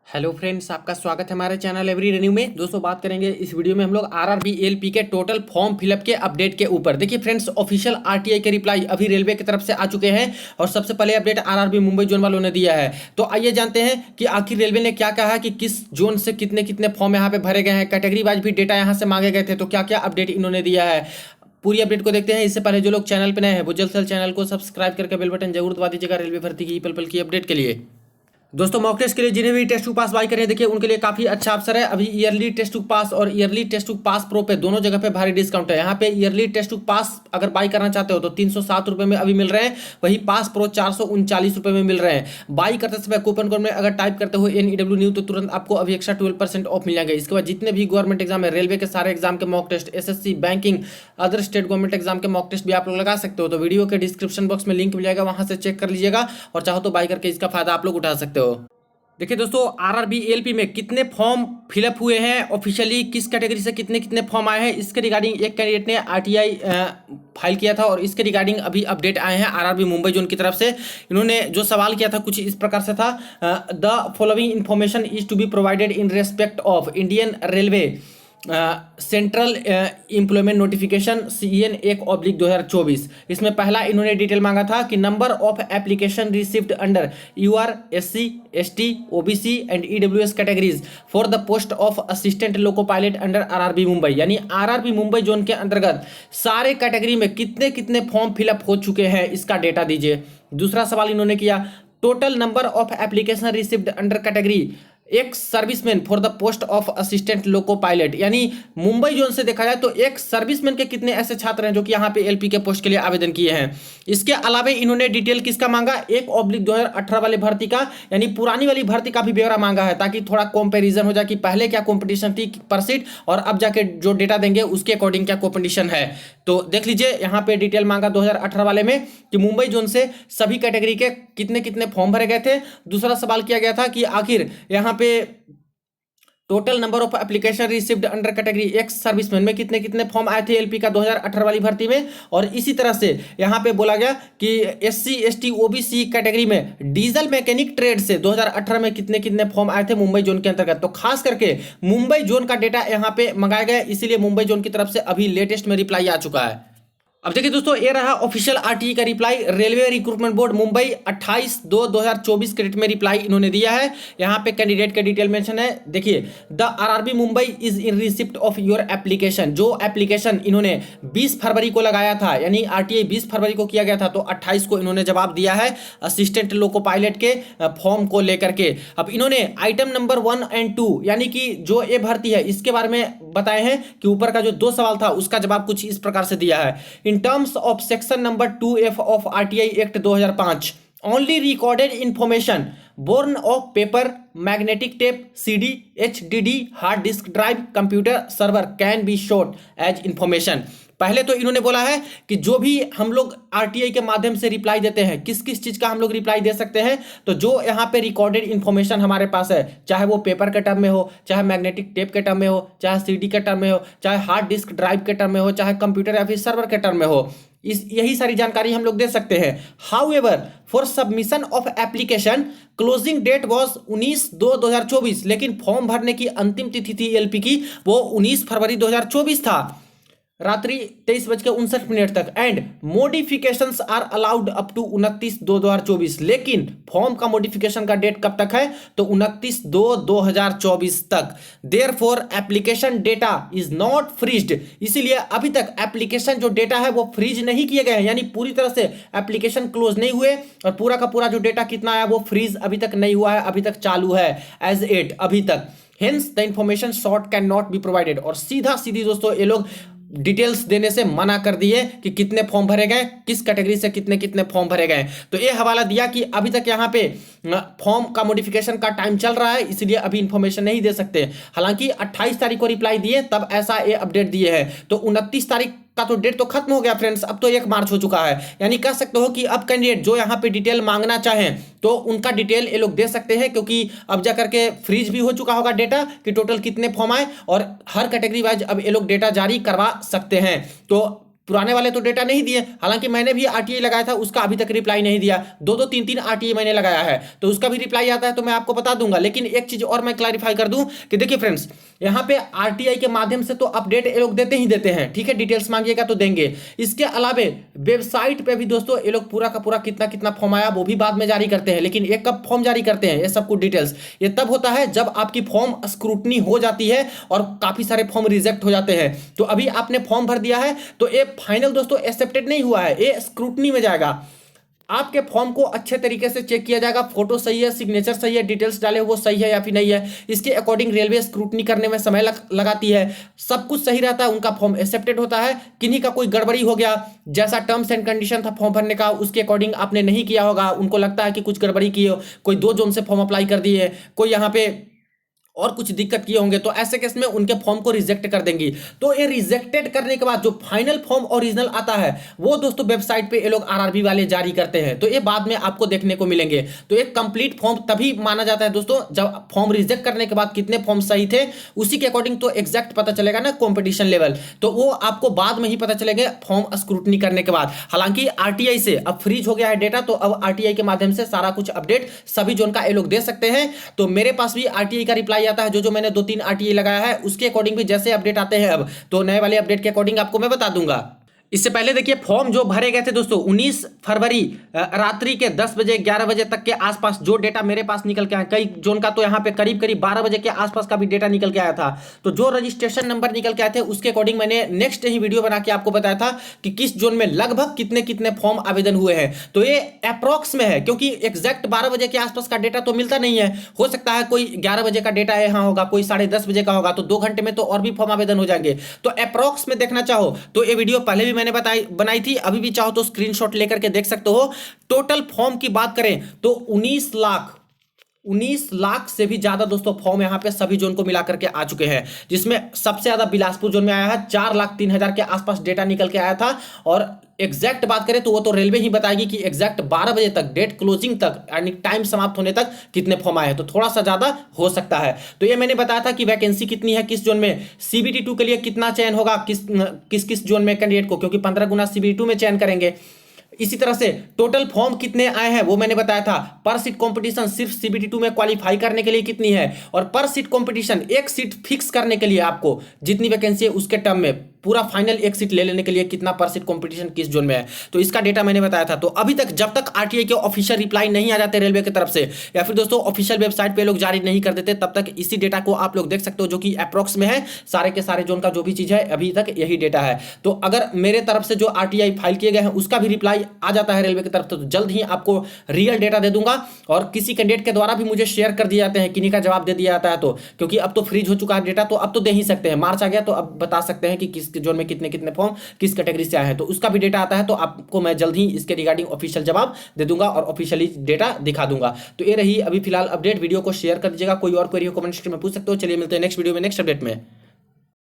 Hello friends, आपका स्वागत है हमारे चैनल एवरी रिन्यू में। दोस्तों, बात करेंगे इस वीडियो में हम लोग आरआरबी एलपी के टोटल फॉर्म फिलअप के अपडेट के ऊपर। देखिए फ्रेंड्स, ऑफिशियल आरटीआई के रिप्लाई अभी रेलवे की तरफ से आ चुके हैं और सबसे पहले अपडेट आरआरबी मुंबई जोन वालों ने दिया है। तो आइए जानते हैं कि आखिर रेलवे ने क्या कहा कि किस जोन से कितने कितने फॉर्म यहाँ पे भरे गए हैं। कैटेगरी वाइज भी डेटा यहाँ से मांगे गए थे, तो क्या क्या अपडेट इन्होंने दिया है, पूरी अपडेट को देखते हैं। इससे पहले जो लोग चैनल पर नए हैं वो जल्द से जल्द चैनल को सब्सक्राइब करके बेल बटन जरूर दबा दीजिएगा रेलवे भर्ती की पल पल की अपडेट के लिए। दोस्तों, मॉक टेस्ट के लिए जिन्हें भी टेस्ट टू पास बाई करें, देखिए उनके लिए काफी अच्छा अवसर है। अभी ईयरली टेस्ट टू पास और yearly test to pass pro पे दोनों जगह पे भारी डिस्काउंट है। यहाँ पे ईयरली टेस्ट टू पास अगर बाई करना चाहते हो तो 307 रुपए में अभी मिल रहे हैं, वही पास प्रो 439 रुपए में मिल रहे हैं। बाई करते समय कूपन कोड में अगर टाइप करते हो NEW न्यू तो तुरंत आपको अभी एक्स्ट्रा 12% ऑफ मिल जाएगा। इसके बाद जितने भी गवर्नमेंट एग्जाम है, रेलवे के सारे एग्जाम के mock test, SSC, banking, other state government exam के मॉक टेस्ट भी आप लोग लगा सकते हो। तो वीडियो के डिस्क्रिप्शन बॉक्स में लिंक मिल जाएगा, वहां से चेक कर लीजिएगा और चाहो तो बाई करके इसका फायदा आप लोग उठा सकते हो। देखिए दोस्तों, आरआरबी एलपी में कितने फॉर्म फिलअप हुए हैं ऑफिशियली, किस कैटेगरी से कितने कितने फॉर्म आए हैं, इसके रिगार्डिंग एक कैंडिडेट ने आरटीआई फाइल किया था और इसके रिगार्डिंग अभी अपडेट आए हैं आरआरबी मुंबई जोन की तरफ से। इन्होंने जो सवाल किया था कुछ इस प्रकार से था, the following information is to be provided in respect of Indian railway central employment notification CEN 1/2024। इसमें पहला इन्होंने डिटेल मांगा था कि number of application received under UR SC ST OBC and EWS categories for the post of assistant loco pilot under RRB Mumbai. यानी RRB Mumbai zone के अंतर्गत सारे कैटेगरी में कितने कितने फॉर्म फिलअप हो चुके हैं, इसका डेटा दीजिए। दूसरा सवाल इन्होंने किया, total number of application received under category ex serviceman for the post of assistant loco pilot. यानी मुंबई जोन से देखा जाए तो एक सर्विसमैन के कितने ऐसे छात्र हैं जो कि यहाँ पे एलपी के पोस्ट के लिए आवेदन किए हैं। इसके अलावा इन्होंने डिटेल किसका मांगा, 1/2018 वाले भर्ती का, यानी पुरानी वाली भर्ती का भी ब्यौरा मांगा है, ताकि थोड़ा कंपैरिजन हो जाए कि पहले क्या कंपटीशन थी पर सीट और अब जाके जो डेटा देंगे उसके अकॉर्डिंग क्या कंपटीशन है। तो देख लीजिए, यहाँ पे डिटेल मांगा 2018 वाले में कि मुंबई जोन से सभी कैटेगरी के कितने कितने फॉर्म भरे गए थे। दूसरा सवाल किया गया था कि आखिर यहाँ पे total number of application received under category ex serviceman में कितने कितने फॉर्म आए थे एलपी का 2018 वाली भर्ती में। और इसी तरह से यहाँ पे बोला गया कि SC ST OBC कैटेगरी में डीजल मैकेनिक ट्रेड से 2018 में कितने कितने फॉर्म आए थे मुंबई जोन के अंतर्गत। तो खास करके मुंबई जोन का डेटा यहाँ पे मंगाया गया, इसीलिए मुंबई जोन की तरफ से अभी लेटेस्ट में रिप्लाई आ चुका है। अब देखिए दोस्तों, ये रहा ऑफिशियल आरटीई का reply. Railway recruitment board Mumbai 28/2/2024 के डेट में रिप्लाई इन्होंने दिया है। यहाँ पे कैंडिडेट का डिटेल मेंशन है। देखिए, the RRB Mumbai is in receipt of your application. जो एप्लीकेशन इन्होंने 20 फरवरी को लगाया था, यानी आरटीई 20 फरवरी को किया गया था, तो 28 को इन्होंने जवाब दिया है असिस्टेंट लोको पायलट के फॉर्म को लेकर के। अब इन्होंने आइटम नंबर 1 और 2 यानी कि जो ये भर्ती है इसके बारे में बताए हैं कि ऊपर का जो 2 सवाल था उसका जवाब कुछ इस प्रकार से दिया है। In terms of section number 2F of RTI Act 2005, only recorded information born of paper, magnetic tape, CD, HDD, hard disk drive, computer server can be showed as information। पहले तो इन्होंने बोला है कि जो भी हम लोग आरटीआई के माध्यम से रिप्लाई देते हैं, किस किस चीज का हम लोग रिप्लाई दे सकते हैं, तो जो यहाँ पे रिकॉर्डेड इंफॉर्मेशन हमारे पास है, चाहे वो पेपर के टर्म में हो, चाहे मैग्नेटिक टेप के टर्म में हो, चाहे सीडी के टर्म में हो, चाहे हार्ड डिस्क ड्राइव के टर्म में हो, चाहे कंप्यूटर या फिर सर्वर के टर्म में हो, यही सारी जानकारी हम लोग दे सकते हैं। However for submission of application closing date was 19/2/2024, लेकिन फॉर्म भरने की अंतिम तिथि थी एलपी की वो 19 फरवरी 2024 था, रात्रि 23:59 तक। And modifications are allowed up to 29/2/2024। लेकिन फॉर्म का मॉडिफिकेशन का डेट कब तक है, तो 29/2/2024 तक। Therefore application data is not freezed. इसीलिए अभी तक एप्लीकेशन जो डेटा है वो फ्रीज नहीं किए गए हैं, यानी पूरी तरह से एप्लीकेशन क्लोज नहीं हुए और पूरा का पूरा जो डेटा कितना आया वो फ्रीज अभी तक नहीं हुआ है, अभी तक चालू है एज एट अभी तक। Hence the information short can not be provided. और सीधा सीधी दोस्तों ये लोग डिटेल्स देने से मना कर दिए कि कितने फॉर्म भरे गए, किस कैटेगरी से कितने कितने फॉर्म भरे गए। तो ये हवाला दिया कि अभी तक यहाँ पे फॉर्म का मॉडिफिकेशन का टाइम चल रहा है, इसलिए अभी इंफॉर्मेशन नहीं दे सकते। हालांकि 28 तारीख को रिप्लाई दिए तब ऐसा ये अपडेट दिए हैं। तो 29 तारीख का तो डेट तो खत्म हो गया फ्रेंड्स, अब तो 1 मार्च हो चुका है। यानी कह सकते हो कि अब कैंडिडेट जो यहाँ पे डिटेल मांगना चाहें तो उनका डिटेल ये लोग दे सकते हैं, क्योंकि अब जाकर के फ्रीज भी हो चुका होगा डेटा कि टोटल कितने फॉर्म आए और हर कैटेगरी वाइज अब ये लोग डेटा जारी करवा सकते हैं। तो पुराने वाले तो डेटा नहीं दिए, हालांकि मैंने भी आरटीआई लगाया था, उसका अभी तक रिप्लाई नहीं दिया। दो दो तीन तीन आरटीआई मैंने लगाया है, तो उसका भी रिप्लाई आता है तो मैं आपको बता दूंगा। लेकिन एक चीज और मैं क्लैरिफाई कर दूं कि देखिए फ्रेंड्स, यहाँ पे आरटीआई के माध्यम से तो अपडेट ये लोग देते ही देते हैं, ठीक है, डिटेल्स मांगिएगा तो देंगे। इसके अलावे वेबसाइट पे भी दोस्तों ये लोग पूरा का पूरा कितना कितना फॉर्म आया वो भी बाद में जारी करते हैं। लेकिन ये कब फॉर्म जारी करते हैं, ये सब कुछ डिटेल्स ये तब होता है जब आपकी फॉर्म स्क्रूटनी हो जाती है और काफी सारे फॉर्म रिजेक्ट हो जाते हैं। तो अभी आपने फॉर्म भर दिया है तो ये फाइनल दोस्तों एक्सेप्टेड नहीं हुआ है, ये स्क्रूटनी में जाएगा। आपके फॉर्म को अच्छे तरीके से चेक किया जाएगा, फोटो सही है, सिग्नेचर सही है, डिटेल्स डाले वो सही है या फिर नहीं है, इसके अकॉर्डिंग रेलवे स्क्रूटनी करने में समय लगाती है। सब कुछ सही रहता है, उनका फॉर्म एक्सेप्टेड होता है। किन्हीं का कोई गड़बड़ी हो गया, जैसा टर्म्स एंड कंडीशन था फॉर्म भरने का उसके अकॉर्डिंग आपने नहीं किया होगा, उनको लगता है कि कुछ गड़बड़ी की हो, कोई 2 जोन से फॉर्म अप्लाई कर दिए, कोई यहाँ पे और कुछ दिक्कत किए होंगे, तो ऐसे केस में उनके फॉर्म को रिजेक्ट कर देंगी। तो ये रिजेक्टेड करने के बाद जो फाइनल फॉर्म ओरिजिनल आता है वो दोस्तों वेबसाइट पे ये लोग आरआरबी वाले जारी करते हैं, तो ये बाद में आपको देखने को मिलेंगे। तो एक कंप्लीट फॉर्म तभी माना जाता है दोस्तों जब फॉर्म रिजेक्ट करने के बाद कितने फॉर्म सही थे उसी के अकॉर्डिंग तो एग्जैक्ट पता चलेगा ना कॉम्पिटिशन लेवल, तो वो आपको बाद में ही पता चलेगा फॉर्म स्क्रूटनी करने के बाद। हालांकि आरटीआई से अब फ्रीज हो गया है डेटा, तो अब आरटीआई के माध्यम से सारा कुछ अपडेट सभी जोन का ये लोग दे सकते हैं। तो मेरे पास भी आरटीआई का रिप्लाई आता है, जो मैंने 2-3 आरटीआई लगाया है उसके अकॉर्डिंग भी जैसे अपडेट आते हैं अब, तो नए वाले अपडेट के अकॉर्डिंग आपको मैं बता दूंगा। इससे पहले देखिए फॉर्म जो भरे गए थे दोस्तों 19 फरवरी रात्रि के 10 बजे 11 बजे तक के आसपास जो डेटा मेरे पास निकल के आया, कई जोन का तो यहाँ पे करीब करीब 12 बजे के आसपास का भी डेटा निकल के आया था। तो जो रजिस्ट्रेशन नंबर निकल के आए थे उसके अकॉर्डिंग मैंने नेक्स्ट ही वीडियो बना के आपको बताया था कि किस जोन में लगभग कितने कितने फॉर्म आवेदन हुए हैं। तो ये अप्रॉक्स में है, क्योंकि एग्जैक्ट 12 बजे के आसपास का डेटा तो मिलता नहीं है, हो सकता है कोई 11 बजे का डेटा यहाँ होगा, कोई 10:30 बजे का होगा, तो 2 घंटे में तो और भी फॉर्म आवेदन हो जाएंगे। तो अप्रॉक्स में देखना चाहो तो ये वीडियो पहले भी मैंने बनाई थी, अभी भी चाहो तो स्क्रीनशॉट लेकर के देख सकते हो। टोटल फॉर्म की बात करें तो 19 लाख से भी ज्यादा दोस्तों फॉर्म यहां पे सभी जोन को मिलाकर के आ चुके हैं, जिसमें सबसे ज्यादा बिलासपुर जोन में आया है, 4,03,000 के आसपास डेटा निकल के आया था। और एग्जैक्ट बात करें तो वो तो रेलवे ही बताएगी कि एग्जैक्ट 12 बजे तक डेट क्लोजिंग तक यानी टाइम समाप्त होने तक कितने फॉर्म आए हैं, तो थोड़ा सा ज्यादा हो सकता है। तो ये मैंने बताया था कि वैकेंसी कितनी है किस जोन में, सीबीटी 2 के लिए कितना चयन होगा किस किस जोन में कैंडिडेट को, क्योंकि 15 गुना सीबीटी 2 में चयन करेंगे। इसी तरह से टोटल फॉर्म कितने आए हैं वो मैंने बताया था। पर सीट कंपटीशन सिर्फ सीबीटी 2 में क्वालिफाई करने के लिए कितनी है, और पर सीट कंपटीशन एक सीट फिक्स करने के लिए आपको जितनी वैकेंसी है उसके टर्म में पूरा फाइनल एक सीट ले लेने के लिए कितना पर सीट कंपटीशन किस जोन में है, तो इसका डेटा मैंने बताया था। तो अभी तक जब तक आरटीआई के ऑफिशियल रिप्लाई नहीं आ जाते रेलवे की तरफ से, या फिर दोस्तों ऑफिशियल वेबसाइट पे लोग जारी नहीं कर देते, तब तक इसी डेटा को आप लोग देख सकते हो, जो कि अप्रॉक्स में है। सारे के सारे जोन का जो भी चीज है अभी तक यही डेटा है। तो अगर मेरे तरफ से जो आरटीआई फाइल किए गए हैं उसका भी रिप्लाई आ जाता है रेलवे की तरफ से, तो जल्द ही आपको रियल डेटा दे दूंगा। और किसी कैंडिडेट के द्वारा भी मुझे शेयर कर दिए जाते हैं, किन्हीं का जवाब दे दिया जाता है, तो क्योंकि अब तो फ्रीज हो चुका है डेटा, तो अब तो दे ही सकते हैं। मार्च आ गया तो अब बता सकते हैं कि किस जोन में कितने कितने फॉर्म किस कैटेगरी से आए हैं, तो उसका भी डेटा आता है। तो आपको मैं जल्द ही इसके रिगार्डिंग ऑफिशियल जवाब दे दूंगा और ऑफिशियली डेटा दिखा दूंगा। तो ये रही अभी फिलहाल अपडेट, वीडियो को शेयर कर दीजिएगा। कोई और क्वेरी हो कमेंट सेक्शन में पूछ सकते हो। चलिए मिलते हैं नेक्स्ट वीडियो में नेक्स्ट अपडेट में।